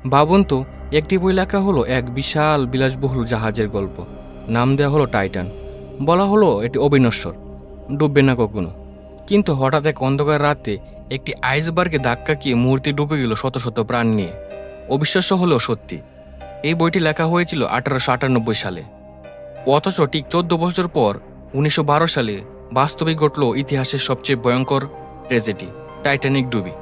ভাবুন তো, একটি বই লেখা হলো এক বিশাল বিলাসবহুল জাহাজের গল্প। নাম দেওয়া হলো টাইটান। বলা হলো এটি অবিনশ্বর, ডুববে না কখনো। কিন্তু হঠাৎ এক অন্ধকার রাতে একটি আইসবার্গে ধাক্কা খেয়ে মুহূর্তে ডুবে গেল শত শত প্রাণ নিয়ে। অবিশ্বাস্য হলেও সত্যি, এই বইটি লেখা হয়েছিল 1898 সালে। অথচ ঠিক 14 বছর পর 1912 সালে বাস্তবে ঘটল ইতিহাসের সবচেয়ে ভয়ঙ্কর ট্র্যাজেডি, টাইটানিক ডুবি।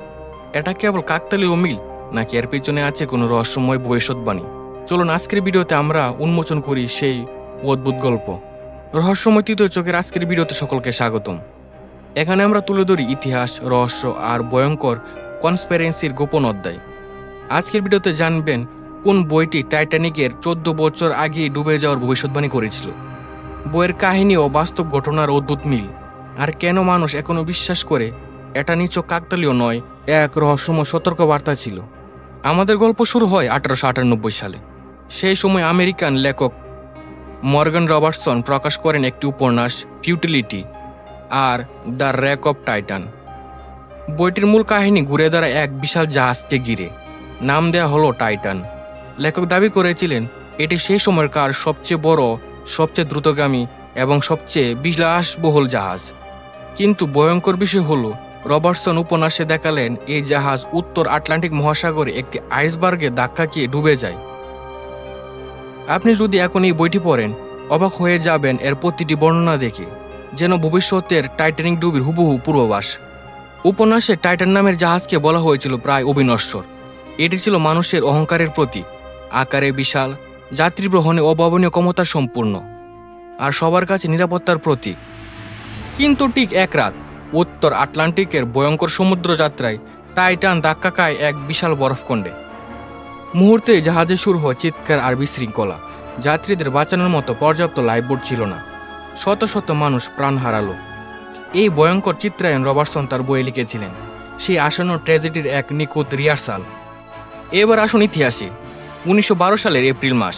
এটা কেবল কাকতালীয় মিল, নাকি এর পেছনে আছে কোনো রহস্যময় ভবিষ্যৎবাণী? চলুন আজকের ভিডিওতে আমরা উন্মোচন করি সেই অদ্ভুত গল্প। রহস্যময় তৃতীয় চোখের আজকের ভিডিওতে সকলকে স্বাগতম। এখানে আমরা তুলে ধরি ইতিহাস, রহস্য আর ভয়ঙ্কর কনস্পিরেসির গোপন অধ্যায়। আজকের ভিডিওতে জানবেন কোন বইটি টাইটানিকের 14 বছর আগে ডুবে যাওয়ার ভবিষ্যৎবাণী করেছিল, বইয়ের কাহিনী ও বাস্তব ঘটনার অদ্ভুত মিল, আর কেন মানুষ এখনো বিশ্বাস করে এটা নিছক কাকতালীয় নয়, এক রহস্যময় সতর্কবার্তা ছিল। আমাদের গল্প শুরু হয় 1898 সালে। সেই সময় আমেরিকান লেখক মর্গান রবার্টসন প্রকাশ করেন একটি উপন্যাস, futility are the rake of Titan. বইটির মূল কাহিনী ঘুরে দাঁড়ায় এক বিশাল জাহাজকে ঘিরে। নাম দেয়া হলো টাইটান। লেখক দাবি করেছিলেন এটি সেই সময়কার সবচেয়ে বড়, সবচেয়ে দ্রুতগামী এবং সবচেয়ে বিলাসবহুল জাহাজ। কিন্তু ভয়ঙ্কর বিষয় হলো, রবার্টসন উপন্যাসে দেখালেন এই জাহাজ উত্তর আটলান্টিক মহাসাগরে একটি আইসবার্গে ধাক্কা খেয়ে ডুবে যায়। আপনি যদি এখন এই বইটি পড়েন, অবাক হয়ে যাবেন এর প্রতিটি বর্ণনা দেখে, যেন ভবিষ্যতের টাইটানিক ডুবির হুবহু পূর্বাভাস। উপন্যাসে টাইটান নামের জাহাজকে বলা হয়েছিল প্রায় অবিনশ্বর। এটি ছিল মানুষের অহংকারের প্রতীক, আকারে বিশাল, যাত্রী গ্রহণে অভাবনীয় ক্ষমতা সম্পূর্ণ, আর সবার কাছে নিরাপত্তার প্রতীক। কিন্তু ঠিক এক রাত উত্তর আটলান্টিকের ভয়ঙ্কর সমুদ্র যাত্রায় টাইটান ধাক্কা খায় এক বিশাল বরফখণ্ডে। মুহূর্তে জাহাজে শুরু হয় চিৎকার আর বিশৃঙ্খলা। যাত্রীদের বাঁচানোর মতো পর্যাপ্ত লাইফবোট ছিল না। শত শত মানুষ প্রাণ হারালো। এই ভয়ঙ্কর চিত্রায়ন রবার্টসন তার বইয়ে লিখেছিলেন সেই আসন্ন ট্র্যাজেডির এক নিখুঁত রিহার্সাল। এবার আসুন ইতিহাসে। 1912 সালের এপ্রিল মাস,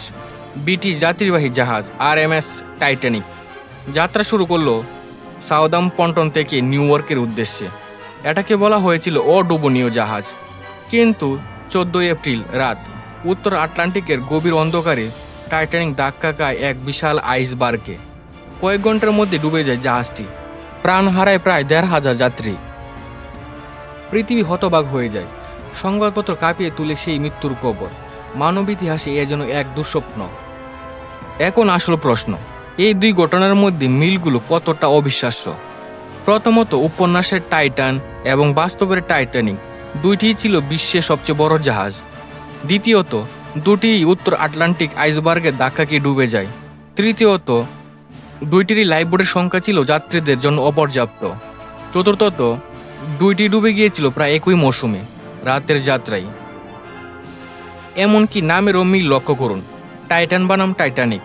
ব্রিটিশ যাত্রীবাহী জাহাজ RMS টাইটানিক যাত্রা শুরু করলো সাউদাম্পটন থেকে নিউ ইয়র্কের উদ্দেশ্যে। এটাকে বলা হয়েছিল অডুবনীয় জাহাজ। কিন্তু 14 এপ্রিল রাত উত্তর আটলান্টিকের গভীর অন্ধকারে টাইটানিক ধাক্কা খায় এক বিশাল আইসবার্গে। কয়েক ঘন্টার মধ্যে ডুবে যায় জাহাজটি। প্রাণ হারায় প্রায় 1,500 যাত্রী। পৃথিবী হতবাক হয়ে যায়। সংবাদপত্র কাঁপিয়ে তুলে সেই মৃত্যুর খবর। মানব ইতিহাসে এ যেন এক দুঃস্বপ্ন। এখন আসল প্রশ্ন, এই দুই ঘটনার মধ্যে মিলগুলো কতটা অবিশ্বাস্য? প্রথমত, উপন্যাসের টাইটান এবং বাস্তবের টাইটানিক দুইটিই ছিল বিশ্বের সবচেয়ে বড় জাহাজ। দ্বিতীয়ত, দুটিই উত্তর আটলান্টিক আইসবার্গের ধাক্কা খেয়ে ডুবে যায়। তৃতীয়ত, দুইটিরই লাইফবোটের সংখ্যা ছিল যাত্রীদের জন্য অপর্যাপ্ত। চতুর্থত, দুইটি ডুবে গিয়েছিল প্রায় একই মৌসুমে, রাতের যাত্রায়। এমনকি নামেরও মিল লক্ষ্য করুন, টাইটান বানাম টাইটানিক।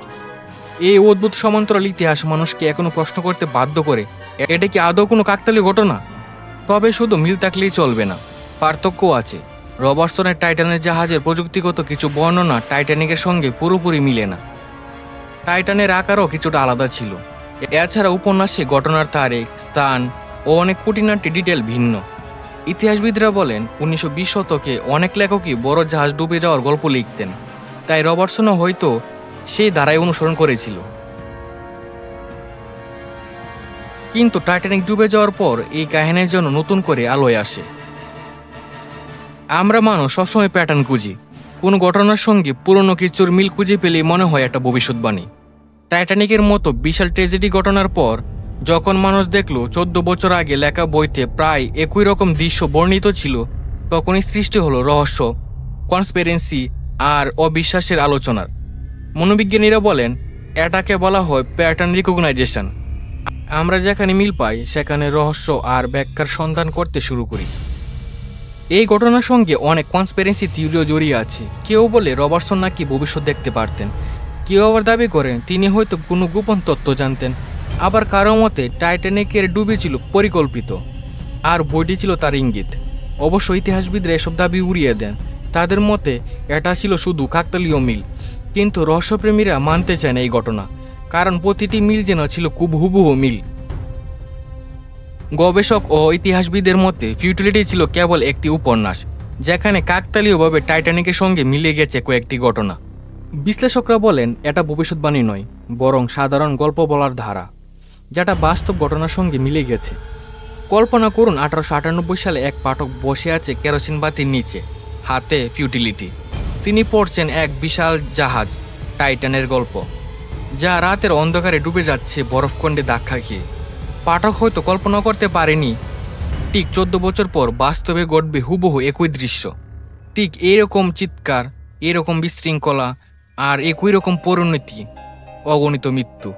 এই অদ্ভুত সমান্তরাল ইতিহাস মানুষকে এখনো প্রশ্ন করতে বাধ্য করে, এটা কি আদৌ কোনো কাকতালীয় ঘটনা? তবে শুধু মিল থাকলেই চলবে না, পার্থক্যও আছে। রবার্টসনের টাইটানের জাহাজের প্রযুক্তিগত কিছু বর্ণনা টাইটানিকের সঙ্গে পুরোপুরি মিলে না। টাইটানের আকারও কিছুটা আলাদা ছিল। এছাড়া উপন্যাসে ঘটনার তারিখ, স্থান ও অনেক খুঁটিনাটি ডিটেল ভিন্ন। ইতিহাসবিদরা বলেন 1920 শতকে অনেক লেখকই বড় জাহাজ ডুবে যাওয়ার গল্প লিখতেন, তাই রবার্টসনও হয়তো সেই ধারায় অনুসরণ করেছিল। কিন্তু টাইটানিক ডুবে যাওয়ার পর এই কাহিনীর জন্য নতুন করে আলোয় আসে। আমরা মানুষ সবসময় প্যাটার্ন খুঁজি। কোন ঘটনার সঙ্গে পুরনো কিছুর মিল খুঁজে পেলেই মনে হয় একটা ভবিষ্যৎবাণী। টাইটানিকের মতো বিশাল ট্র্যাজেডি ঘটনার পর যখন মানুষ দেখল 14 বছর আগে লেখা বইতে প্রায় একই রকম দৃশ্য বর্ণিত ছিল, তখনই সৃষ্টি হলো রহস্য, কনস্পিরেসি আর অবিশ্বাসের আলোচনার। মনোবিজ্ঞানীরা বলেন এটাকে বলা হয় প্যাটার্ন রিকগনাইজেশন। আমরা যেখানে মিল পাই সেখানে রহস্য আর ব্যাখ্যার সন্ধান করতে শুরু করি। এই ঘটনার সঙ্গে অনেক কনস্পিরেসি থিওরিও জড়িয়ে আছে। কেউ বলে রবার্টসন নাকি ভবিষ্যৎ দেখতে পারতেন, কেউ আবার দাবি করেন তিনি হয়তো কোনো গোপন তথ্য জানতেন। আবার কারো মতে টাইটানিকের ডুবে ছিল পরিকল্পিত, আর বইটি ছিল তার ইঙ্গিত। অবশ্য ইতিহাসবিদরা এসব দাবি উড়িয়ে দেন। তাদের মতে এটা ছিল শুধু কাকতালীয় মিল। কিন্তু রহস্যপ্রেমীরা মানতে চায় না এই ঘটনা, কারণ প্রতিটি মিল যেন ছিল খুব হুবহু মিল। গবেষক ও ইতিহাসবিদের মতে ফিউটিলিটি ছিল কেবল একটি উপন্যাস, যেখানে কাকতালীয়ভাবে টাইটানিকের সঙ্গে মিলে গেছে কয়েকটি ঘটনা। বিশ্লেষকরা বলেন এটা ভবিষ্যৎবাণী নয়, বরং সাধারণ গল্প বলার ধারা, যেটা বাস্তব ঘটনার সঙ্গে মিলে গেছে। কল্পনা করুন 1898 সালে এক পাঠক বসে আছে কেরোসিন বাতির নিচে, হাতে ফিউটিলিটি। তিনি পড়ছেন এক বিশাল জাহাজ টাইটানের গল্প, যা রাতের অন্ধকারে ডুবে যাচ্ছে বরফখণ্ডে ধাক্কা খেয়ে। পাঠক হয়তো কল্পনা করতে পারেনি ঠিক 14 বছর পর বাস্তবে ঘটবে হুবহু একই দৃশ্য, ঠিক এরকম চিৎকার, এরকম বিশৃঙ্খলা, আর একই রকম পরিণতি, অগণিত মৃত্যু।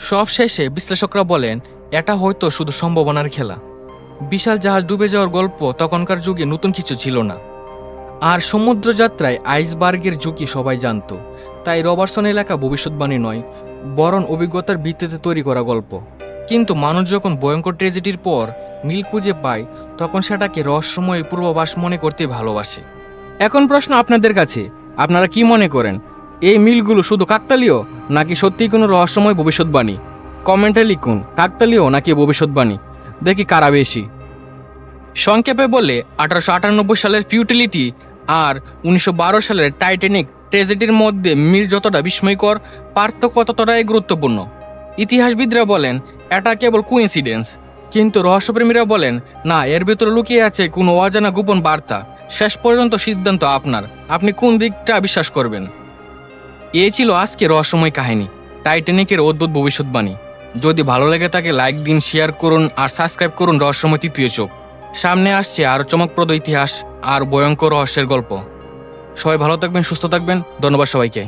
সব শেষে বিশ্লেষকরা বলেন এটা হয়তো শুধু সম্ভাবনার খেলা। বিশাল জাহাজ ডুবে যাওয়ার গল্প তখনকার যুগে নতুন কিছু ছিল না, আর সমুদ্রযাত্রায় আইসবার্গের ঝুঁকি সবাই জানত। তাই রবার্টসনের লেখা ভবিষ্যৎবাণী নয়, বরং অভিজ্ঞতার ভিত্তিতে তৈরি করা গল্প। কিন্তু মানুষ যখন ভয়ঙ্কর ট্র্যাজেডির পর মিল খুঁজে পায়, তখন সেটাকে রহস্যময় পূর্বাভাস মনে করতে ভালোবাসে। এখন প্রশ্ন আপনাদের কাছে, আপনারা কি মনে করেন, এই মিলগুলো শুধু কাকতালীয় নাকি সত্যিই কোনো রহস্যময় ভবিষ্যৎবাণী? কমেন্টে লিখুন কাকতালীয় নাকি ভবিষ্যৎবাণী, দেখি কারা বেশি। সংক্ষেপে বলে 1898 সালের ফিউটিলিটি আর 1912 সালের টাইটানিক ট্র্যাজেডির মধ্যে মিল যতটা বিস্ময়কর, পার্থক্য ততটাই গুরুত্বপূর্ণ। ইতিহাসবিদরা বলেন এটা কেবল কোইন্সিডেন্স, কিন্তু রহস্যপ্রেমীরা বলেন না, এর ভেতরে লুকিয়ে আছে কোনো অজানা গোপন বার্তা। শেষ পর্যন্ত সিদ্ধান্ত আপনার, আপনি কোন দিকটা বিশ্বাস করবেন। এই ছিল আজকে রহস্যময় কাহিনী, টাইটানিকের অদ্ভুত ভবিষ্যৎবাণী। যদি ভালো লেগে থাকে লাইক দিন, শেয়ার করুন আর সাবস্ক্রাইব করুন রহস্যময় তৃতীয় চোখ। সামনে আসছে আরও চমকপ্রদ ইতিহাস আর ভয়ঙ্কর রহস্যের গল্প। সবাই ভালো থাকবেন, সুস্থ থাকবেন, ধন্যবাদ সবাইকে।